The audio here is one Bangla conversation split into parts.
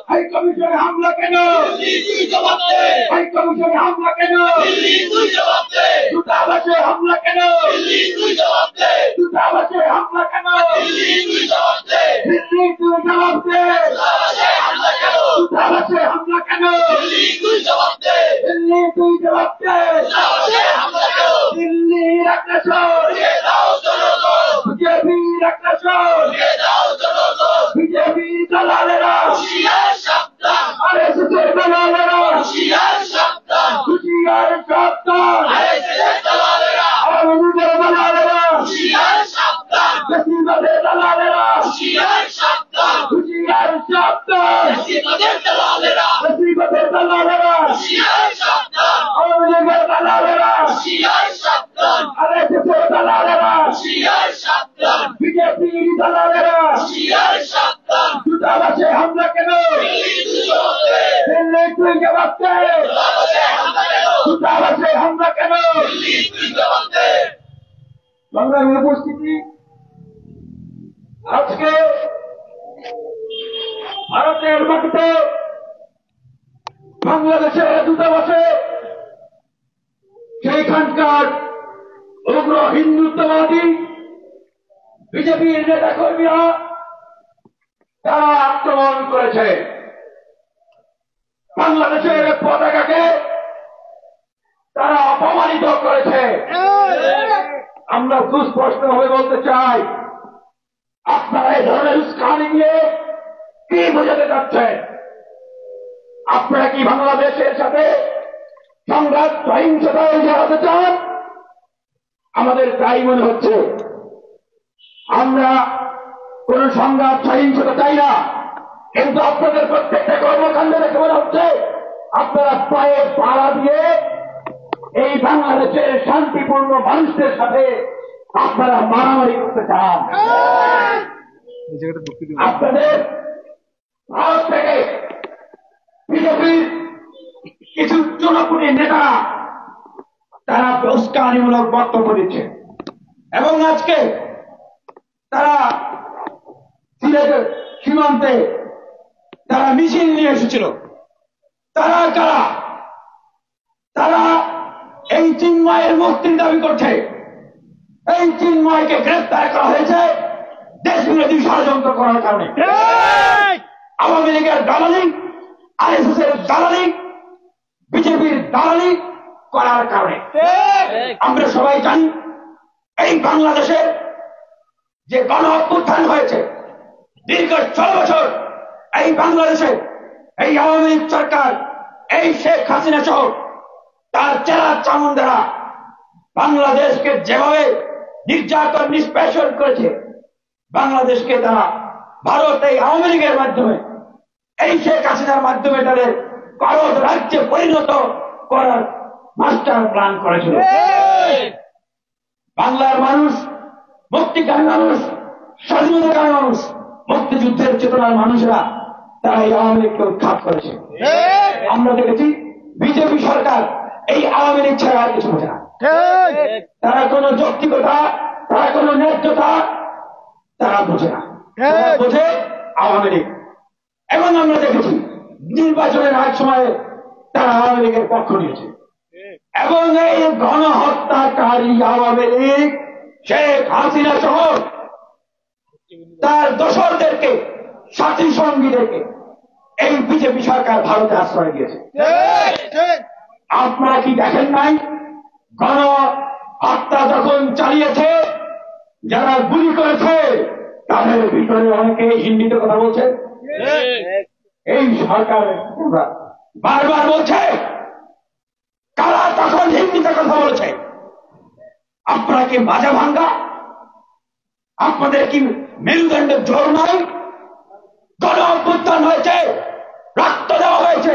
হাইকমিশনে হামলা কেন? হাইকমিশনে হামলা কেন? দূতাবাসে হামলা কেন? দূতাবাসে হামলা কেন? দিল্লি তুই জবাব দে। দূতাবাসে হামলা কেন? দিল্লি তুই জবাব দে। দিল্লির আগ্রাসন, বিজেপির আগ্রাসন, বিজেপির দালালেরা, আরএসএসের দালালেরা, হুঁশিয়ার সাবধান, আওয়ামী লীগের দালালেরা, বেশিরভাগের দালালেরা, হুঁশিয়ার সাবধান, বেশিরভাগের দালালেরা, আওয়ামী লীগের দালালেরা, আরএসএসের দালালেরা, বিজেপির দালালেরা, দূতাবাসে হামলা কেন? দিল্লি তুই জবাব দে। দূতাবাসে হামলা কেন? সংগ্রামী উপস্থিতি, আজকে ভারতের মাটিতে বাংলাদেশের দূতাবাসে সেইখানকার উগ্র হিন্দুত্ববাদী বিজেপির নেতা কর্মীরা তারা আক্রমণ করেছে। বাংলাদেশের পতাকাকে তারা অপমানিত করেছে। আমরা সুস্পষ্ট ভাবে বলতে চাই, আপনারা এই ধরনের উস্কানি নিয়ে কি বোঝাতে চাচ্ছেন? আপনারা কি বাংলাদেশের সাথে সংঘাত সহিংসতায় জড়াতে চান? আমাদের তাই মনে হচ্ছে। আমরা কোন সংঘাত সহিংসতা চাই না, কিন্তু আপনাদের প্রত্যেকটা কর্মকাণ্ড দেখে মনে হচ্ছে আপনারা পায়ে পাড়া দিয়ে এই বাংলাদেশের শান্তিপূর্ণ মানুষদের সাথে আপনারা মারামারি করতে চান। আপনাদের ভারত থেকে বিজেপির কিছু জনপ্রিয় নেতা তারা উস্কানিমূলক বক্তব্য দিচ্ছে এবং আজকে তারা সিলেটের সীমান্তে তারা মিছিল নিয়ে এসেছিল। তারা কারা? তারা এই চিন্ময়ের মুক্তির দাবি করছে। এই চিন্ময়কে গ্রেফতার করা হয়েছে দেশবিরোধী ষড়যন্ত্র করার কারণে। আওয়ামী লীগের দালালি, আরএসএসের দালালি, বিজেপির দালালি করার কারণে। আমরা সবাই জানি এই বাংলাদেশের যে গণ অভ্যুত্থান হয়েছে দীর্ঘ 6 বছর, এই বাংলাদেশে এই আওয়ামী লীগ সরকার, এই শেখ হাসিনা সহ তার চেলা চামুন্ডারা বাংলাদেশকে যেভাবে নির্যাতন নিষ্পেষণ করেছে, বাংলাদেশকে তারা ভারত এই আওয়ামী লীগের মাধ্যমে, এই শেখ হাসিনার মাধ্যমে তাদের ভারত রাজ্যে পরিণত করার মাস্টার প্ল্যান করেছিল। বাংলার মানুষ, মুক্তিকামী মানুষ, স্বাধীনতাকামী মানুষ, মুক্তিযুদ্ধের চেতনার মানুষরা তারা এই আওয়ামী লীগকে উৎখাত করেছে। আমরা দেখেছি বিজেপি সরকার এই আওয়ামী লীগ ছাড়া আর কিছু বোঝে না। তারা কোন যৌক্তিকতা, তারা কোন ন্যায্যতা তারা বোঝে না, বোঝে আওয়ামী লীগ। এবং আমরা দেখেছি নির্বাচনের এক সময়ে তারা আওয়ামী লীগের পক্ষ নিয়েছে এবং এই গণহত্যাকারী আওয়ামী লীগ শেখ হাসিনা সহ তার দোসরদেরকে, সাথী সঙ্গীদেরকে এই বিজেপি সরকার ভারতে আশ্রয় দিয়েছে। আপনারা কি দেখেন নাই? গণহত্যা যখন চালিয়েছে, যারা গুলি করেছে তাদের ভিতরে অনেকে হিন্দিতে কথা বলছে। এই সরকার বারবার বলছে কারা তখন হিন্দিতে কথা বলেছে। আপনারা কি মাজা ভাঙ্গা? আপনাদের কি মেরুদণ্ডের জোর নাই? গণ অভ্যুত্থান হয়েছে, রক্ত দেওয়া হয়েছে,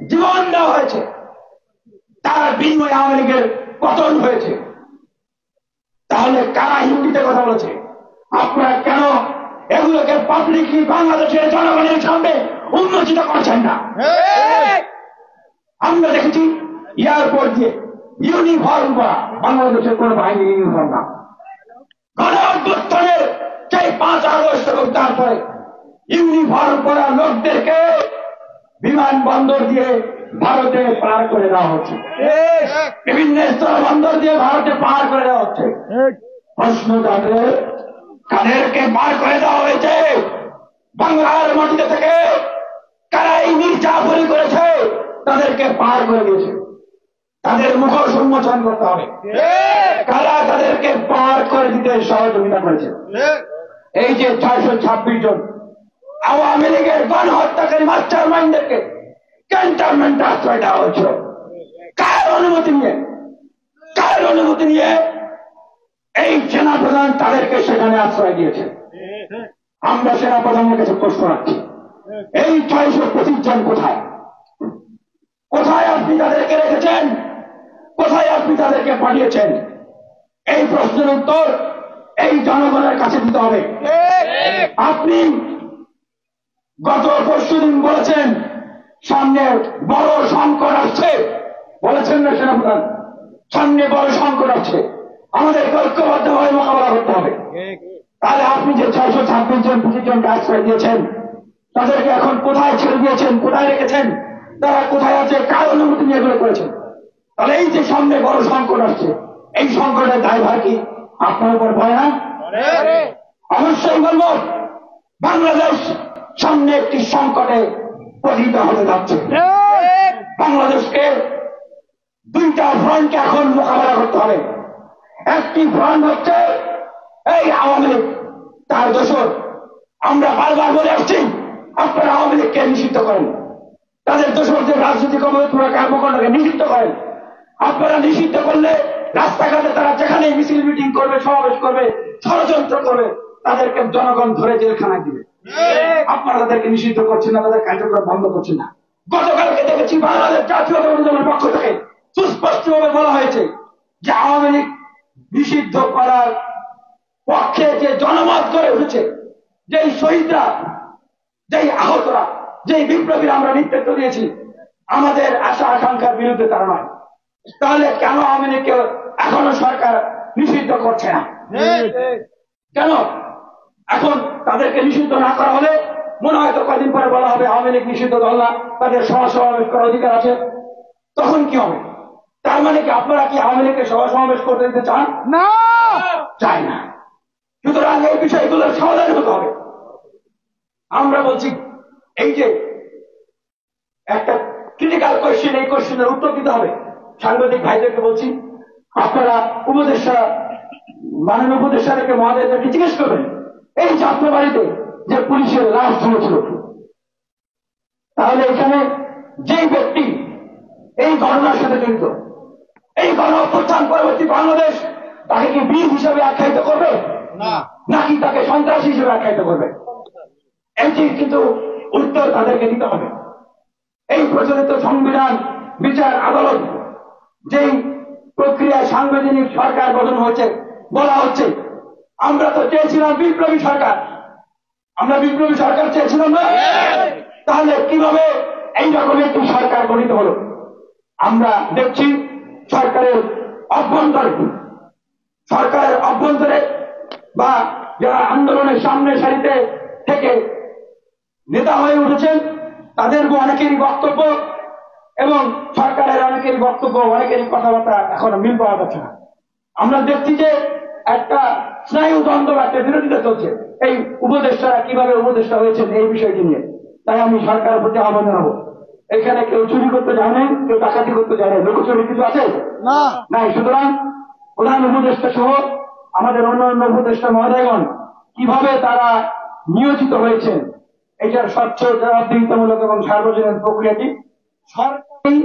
জীবন দেওয়া হয়েছে, তার বিনিময়ে আওয়ামী লীগের পতন হয়েছে। তাহলে কারা হিন্দিতে কথা বলেছে? আপনারা কেন এগুলোকে পাবলিকলি বাংলাদেশের জনগণের সামনে উন্মোচিত করছেন না? আমরা দেখেছি এয়ারপোর্ট দিয়ে ইউনিফর্ম করা, বাংলাদেশের কোন বাহিনী ইউনিফর্ম না। গণ অভ্যুত্থানের সেই 5 আগস্ট এবং তারপরে ইউনিফর্ম করা লোকদেরকে বিমানবন্দর দিয়ে ভারতে পার করে দেওয়া হচ্ছে, বিভিন্ন স্থলবন্দর দিয়ে ভারতে পার করে দেওয়া হচ্ছে। প্রশ্ন তাদের কাদেরকে পার করে দেওয়া হয়েছে? বাংলার মাটিতে থেকে কারা এই নির্যাতন করেছে তাদেরকে পার করে দিয়েছে। তাদের মুখ উন্মোচন করতে হবে, কারা তাদেরকে পার করে দিতে সহযোগিতা করেছে। এই যে 626 জন আওয়ামী লীগের গণহত্যাকারী মাস্টার মাইন্ডদেরকে ক্যান্টনমেন্টে আশ্রয় দেওয়া হয়েছিল, কার অনুমতি নিয়ে? কার অনুমতি নিয়ে এই সেনাপ্রধান তাদেরকে সেখানে আশ্রয় দিয়েছে? আমরা সেনাপ্রধানের কাছে প্রশ্ন রাখছি, এই 625 জন কোথায়? কোথায় আপনি তাদেরকে রেখেছেন? কোথায় আপনি তাদেরকে পাঠিয়েছেন? এই প্রশ্নের উত্তর এই জনগণের কাছে দিতে হবে। আপনি গত পরশুদিন বলেছেন সামনে বড় সংকট আসছে, বলেছেন না সেনাপ্রধান? সামনে বড় সংকট আসছে, আমাদের ঐক্যবদ্ধভাবে মোকাবেলা করতে হবে। তাহলে আপনি যে 626 জন 25 জনকে আশ্রয় দিয়েছেন তাদেরকে এখন কোথায় ছেড়ে দিয়েছেন? কোথায় রেখেছেন? তারা কোথায় আছে? কার অনুমতি নিয়ে এগুলো করেছেন? তাহলে এই যে সামনে বড় সংকট আসছে, এই সংকটের দায়ভার কি আপনার উপর পড়ে না? অবশ্যই বলবো, বাংলাদেশ সামনে একটি সংকটে পতিত হতে যাচ্ছে। বাংলাদেশকে 2টা ফ্রন্টকে এখন মোকাবেলা করতে হবে। একটি ফ্রন্ট হচ্ছে এই আওয়ামী লীগ, তার দোষর। আমরা বারবার বলে আসছি আপনারা আওয়ামী লীগকে নিষিদ্ধ করেন, তাদের দোষরদের রাজনৈতিক কর্মকাণ্ডকে নিষিদ্ধ করেন। আপনারা নিষিদ্ধ করলে রাস্তাঘাটে তারা যেখানে মিছিল মিটিং করবে, সমাবেশ করবে, ষড়যন্ত্র করবে, তাদেরকে জনগণ ধরে জেলখানায় দিবে। আপনারা তাদেরকে নিষিদ্ধ করছেন না, তাদের কার্যক্রম বন্ধ করছেন না। গতকালকে দেখেছি বাংলাদেশ জাতীয়তাবাদী দলের পক্ষ থেকে সুস্পষ্টভাবে বলা হয়েছে যে আওয়ামী লীগ নিষিদ্ধ করার পক্ষে যে জনমত করে উঠেছে, যেই শহীদরা, যেই আহতরা, যেই বিপ্লবীরা আমরা নেতৃত্ব দিয়েছি, আমাদের আশা আকাঙ্ক্ষার বিরুদ্ধে তারা নয়। তাহলে কেন আওয়ামী লীগকে এখনো সরকার নিষিদ্ধ করছে না? কেন? এখন তাদেরকে নিষিদ্ধ না করা হলে মনে হয়তো কদিন পরে বলা হবে আওয়ামী লীগ নিষিদ্ধ দল না, তাদের সভা সমাবেশ করার অধিকার আছে। তখন কি হবে? তার মানে কি আপনারা কি আওয়ামী লীগকে সভা সমাবেশ করতে দিতে চান? না, চাই না। সুতরাং এই বিষয়গুলোর সমাধান হতে হবে। আমরা বলছি এই যে একটা ক্রিটিক্যাল কোয়েশ্চেন, এই কোয়েশ্চেনের উত্তর দিতে হবে। সাংবাদিক ভাইদেরকে বলছি, আপনারা উপদেষ্টা, মাননীয় উপদেষ্টাদেরকে, মহাদেবদেরকে জিজ্ঞেস করবেন এই যাত্রাবাড়িতে যে পুলিশের লাশ ঝুলেছিল, তাহলে এখানে যেই ব্যক্তি এই ঘটনার সাথে জড়িত, এই গণ অভ্যুত্থান পরবর্তী বাংলাদেশ তাকে কি বীর হিসেবে আখ্যায়িত করবে নাকি তাকে সন্ত্রাসী হিসেবে আখ্যায়িত করবে? এটি কিন্তু উত্তর তাদেরকে দিতে হবে। এই প্রচলিত সংবিধান, বিচার, আদালত, যেই প্রক্রিয়ায় সাংবিধানিক সরকার গঠন হয়েছে, বলা হচ্ছে আমরা তো চেয়েছিলাম বিপ্লবী সরকার, আমরা বিপ্লবী সরকার চেয়েছিলাম না? তাহলে কিভাবে এইরকম একটি সরকার গঠিত হলো? আমরা দেখছি সরকারের অভ্যন্তরে বা যারা আন্দোলনের সামনে সারিতে থেকে নেতা হয়ে উঠেছেন তাদের অনেকেরই বক্তব্য এবং সরকারের অনেকেরই বক্তব্য, অনেকেরই কথাবার্তা এখনো মিল পাওয়া যাচ্ছে না। আমরা দেখছি যে একটা স্নায়ু দ্বন্দ্ব, একটা বিরোধিতা চলছে এই উপদেষ্টারা কিভাবে উপদেষ্টা হয়েছেন এই বিষয়টি নিয়ে। তাই আমি সরকারের প্রতি আহ্বান জানাবো, এখানে কেউ চুরি করতে যায় না, কেউ ডাকাতি করতে যায় না, লোকচুরি কিছু আছে না, নাই। সুতরাং প্রধান উপদেষ্টা সহ আমাদের অন্যান্য উপদেষ্টা মহোদয়গণ কিভাবে তারা নিয়োজিত হয়েছেন, এটার স্বচ্ছ, জবাবদিহিতামূলক এবং সার্বজনীন প্রক্রিয়াটি সরকারি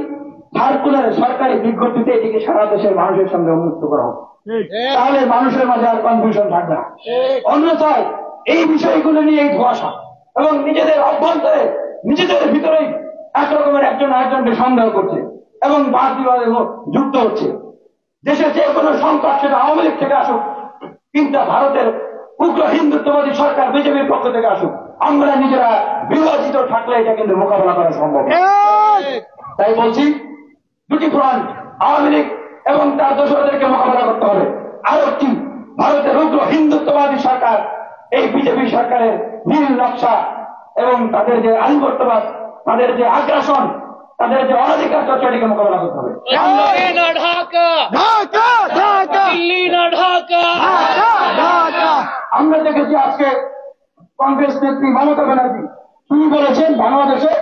সার্কুলারে, সরকারি বিজ্ঞপ্তিতে এটিকে সারা দেশের মানুষের সঙ্গে উন্মুক্ত করা হবে। তাহলে মানুষের মাঝে আর কনফিউশন থাকবে না। অন্যথায় এই বিষয়গুলো নিয়ে এই ধোঁয়াশা এবং নিজেদের অভ্যন্তরে, নিজেদের ভিতরেই একরকমের একজন আরেকজনকে সন্দেহ করছে এবং বাদ বিবাদে যুক্ত হচ্ছে। দেশে যে কোনো সংকট, সেটা আওয়ামী লীগ থেকে আসুক কিন্তু ভারতের উগ্র হিন্দুত্ববাদী সরকার বিজেপির পক্ষ থেকে আসুক, আমরা নিজেরা বিভাজিত থাকলে এটা কিন্তু মোকাবেলা করা সম্ভব না। তাই বলছি, দুটি ফ্রন্ট, আওয়ামী লীগ এবং তার দোসরদেরকে মোকাবেলা করতে হবে। আর একটি ভারতের উগ্র হিন্দুত্ববাদী সরকার, এই বিজেপি সরকারের নীল নকশা এবং তাদের যে আধিপত্যবাদ, তাদের যে আগ্রাসন, তাদের যে অনাধিকার চর্চাটিকে মোকাবেলা করতে হবে। আমরা দেখেছি আজকে কংগ্রেস নেত্রী মমতা ব্যানার্জি তিনি বলেছেন বাংলাদেশে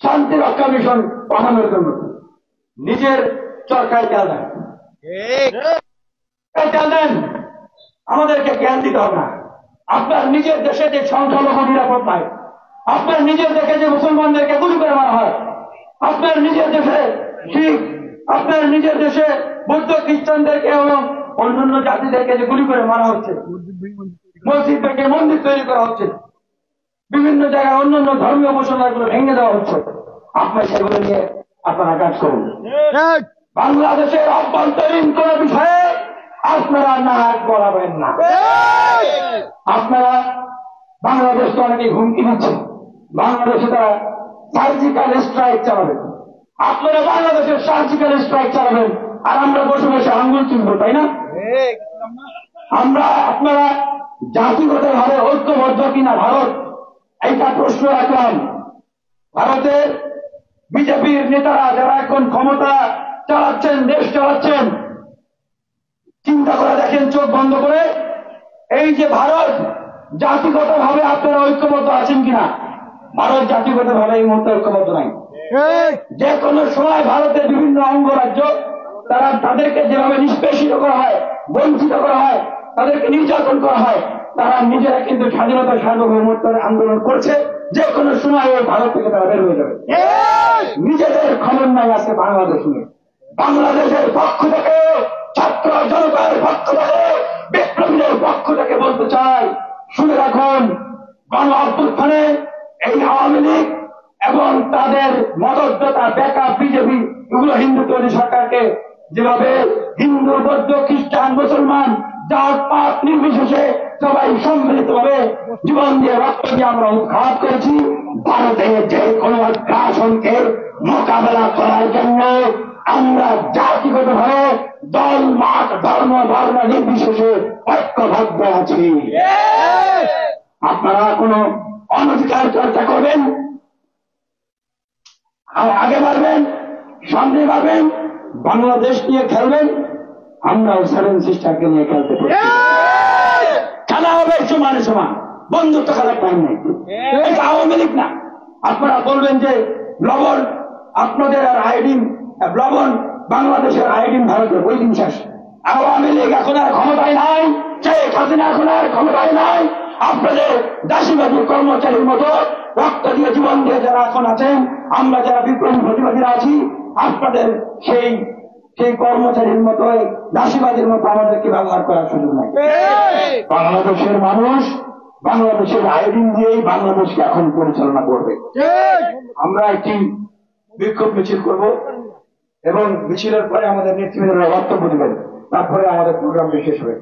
শান্তি রক্ষা মিশন পাঠানোর জন্য নিজের চরকায় তেল দেন। তেল দেন, আমাদেরকে জ্ঞান দিতে হবে না। আপনার নিজের দেশে যে সংখ্যালঘু নিরাপদ নাই, আপনার নিজের দেশে যে মুসলমানদেরকে গুলি করে মারা হয়, আপনার নিজের দেশে শিখ, আপনার নিজের দেশে বৌদ্ধ খ্রিস্টানদেরকে এবং অন্যান্য জাতিদেরকে যে গুলি করে মারা হচ্ছে, মসজিদ থেকে মন্দির তৈরি করা হচ্ছে, বিভিন্ন জায়গায় অন্যান্য ধর্মীয় উপাসনাগুলো ভেঙে দেওয়া হচ্ছে, আপনার সেগুলো নিয়ে আপনারা কাজ করুন। বাংলাদেশের অভ্যন্তরীণ কোন বিষয়ে আপনারা নাক গলাবেন না। আপনারা বাংলাদেশকে অনেকে হুমকি দিচ্ছেন, বাংলাদেশে তারা সার্জিক্যাল স্ট্রাইক চালাবেন, আপনারা বাংলাদেশের সার্জিক্যাল স্ট্রাইক চালাবেন আর আমরা বসে বসে আঙ্গুল তুলব, তাই না? আমরা আপনারা জাতিগত ভাবে ঐক্যবদ্ধ কিনা ভারত, এইটা প্রশ্ন রাখলাম। ভারতের বিজেপির নেতারা যারা এখন ক্ষমতা চালাচ্ছেন, দেশ চালাচ্ছেন, চিন্তা করে দেখেন চোখ বন্ধ করে, এই যে ভারত জাতিগত ভাবে আপনারা ঐক্যবদ্ধ আছেন কিনা? ভারত জাতিগত ভাবে এই মুহূর্তে ঐক্যবদ্ধ নাই। যে কোনো সময় ভারতের বিভিন্ন অঙ্গরাজ্য তারা তাদেরকে যেভাবে নিষ্পেষিত করা হয়, বঞ্চিত করা হয়, তাদেরকে নির্যাতন করা হয়, তারা নিজেরা কিন্তু স্বাধীনতা সার্বভৌমত্বের আন্দোলন করছে। যে কোনো সময় ওই ভারত থেকে তারা বের হয়ে যাবে। নিজেদের খবর নাই আছে বাংলাদেশ নিয়ে। বাংলাদেশের পক্ষ থেকে, ছাত্র জনতার পক্ষ থেকে, বিপ্লবীদের পক্ষ থেকে বলতে চাই, শুনে রাখুন, গণ অভ্যুত্থানে এই আওয়ামী লীগ এবং তাদের মদতদাতা ব্যাকআপ বিজেপি এগুলো হিন্দুত্ববাদী সরকারকে যেভাবে হিন্দু, বৌদ্ধ, খ্রিস্টান, মুসলমান, জাত পাত নির্বিশেষে সবাই সম্মিলিত ভাবে জীবন দিয়ে রক্ত দিয়ে আমরা উৎখাত করেছি, ভারতের যে কোনো আগ্রাসনকে মোকাবেলা করার জন্য আমরা জাতিগত ভাবে দল, মত, ধর্ম, বর্ণ নির্বিশেষে ঐক্যবদ্ধ আছি। আপনারা কোন অনধিকার চর্চা করবেন, আগে বাড়বেন, সামনে বাড়বেন, বাংলাদেশ নিয়ে খেলবেন, আমরাও সেভেন সিস্টারকে নিয়ে খেলতে পারি। খেলা হবে সমানে সমান, বন্ধুত্ব খেলার টাইম নেই। এটা আওয়ামী লীগ না। আপনারা বলবেন যে লবণ আপনাদের আর আয়োডিন, লবণ বাংলাদেশের, আয়োডিন ভারতের, ওই দিন শেষ। আওয়ামী লীগ এখন আর ক্ষমতায় নাই, শেখ হাসিনা এখন আর ক্ষমতায় নাই। আপনাদের দাসীবাদী কর্মচারীর মতো রক্ত দিয়ে জীবন দিয়ে যারা এখন আছেন, আমরা যারা বিপ্লবী প্রতিবাদীরা আছি, আপনাদের সেই কর্মচারীর মতো, দাসীবাদীর মতো আমাদেরকে ব্যবহার করার সুযোগ নাই। বাংলাদেশের মানুষ বাংলাদেশের আয়োডিন দিয়েই বাংলাদেশকে এখন পরিচালনা করবে। আমরা একটি বিক্ষোভ মিছিল করব এবং মিছিলের পরে আমাদের নেতৃবৃন্দরা বক্তব্য দেবেন, তারপরে আমাদের প্রোগ্রাম শেষ হবে।